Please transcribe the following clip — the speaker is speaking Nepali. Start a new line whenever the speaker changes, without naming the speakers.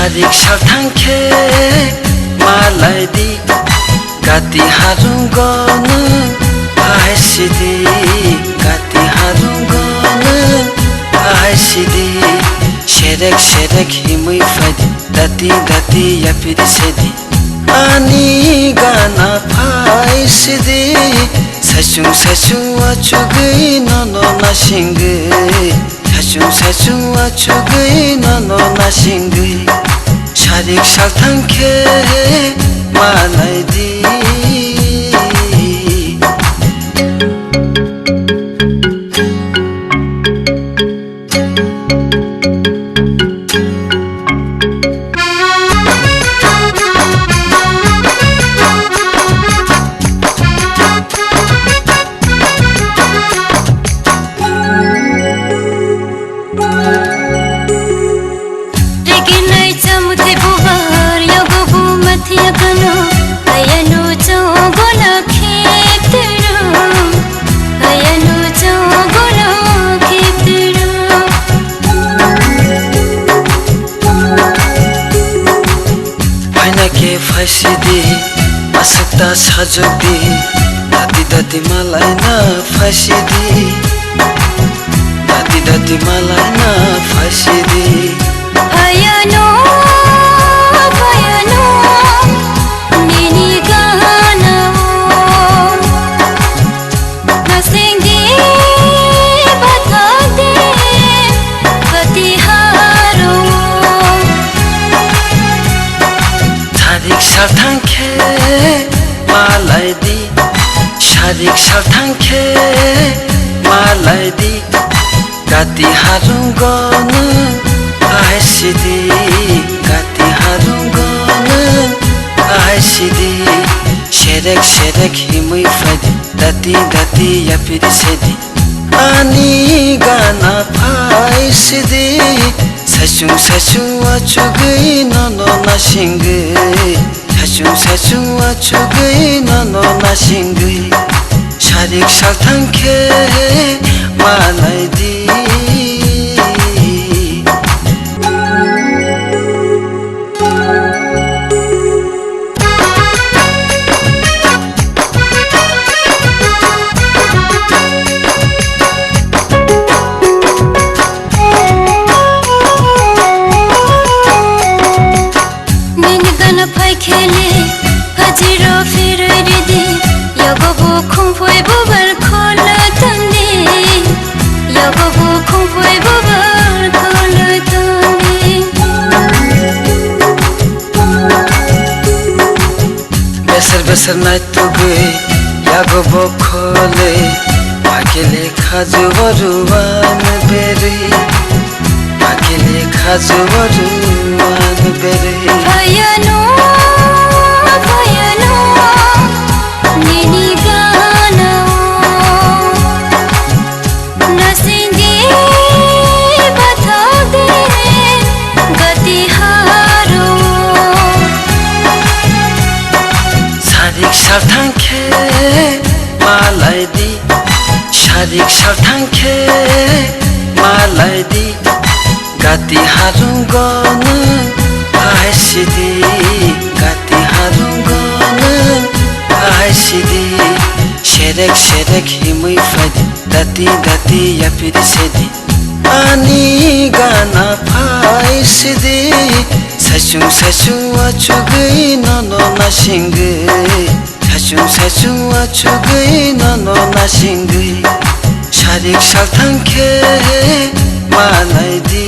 शारीरिक सार्थांखे मलाई दी गाती हारुं गर्नु आइसिदी गाती हारुं गर्नु आइसिदी सेरेक हिमै फाइदी दाती या पिरिसेदी अनि गाना फाइसिदी साइसुं अचुगै ननो नासिंगै साइसुं अचुगै ननो नासिंगै शारीरिक सार्थांखे मलाई दी फाइसिदी आसक्ता साजोदी दाती मलाई न फाइसिदी दाती मलाई न फाइसिदी
भयनो निनी गाना नसेंगे बता दे गति हारो
शारीरिक सार्थांखे मलाई दी शारीरिक सार्थांखे मलाई दी गाती हारुं गर्नु आइसिदी गाती हारुं गर्नु आइसिदी सेरेक हिमै फाइदी दाती या पिरिसेदी अनि गाना फाइसिदी साइसुं अचुगै ननो नासिंगै साइसुं अचुगै ननो नासिंगै शारीरिक सार्थांखे मलाई दी
खेले हजिरो फिर रिदी यगो खुंफुई बुबर खोल तंदी यगो खुंफुई बुबर खोल तंदी
बेसर नाइ तो गई यगो खोले आकेले खाजुवरुवान बेरी आकेले खाजुवरुवान बेरी
भयनो निनी गाना नसेंगे बता दे गति हारो
शारीरिक सार्थांखे मलाई दी शारीरिक सार्थांखे मलाई दी गाती हारुं गर्नु आइसिदी गाती हारुं गर्नु आइसिदी सेरेक हिमै फाइदी दाती या पिरिसेदी अनि गाना फाइसिदी साइसुं अचुगै ननो नासिंगै साइसुं अचुगै ननो नासिंगै शारीरिक सार्थांखे मलाई दी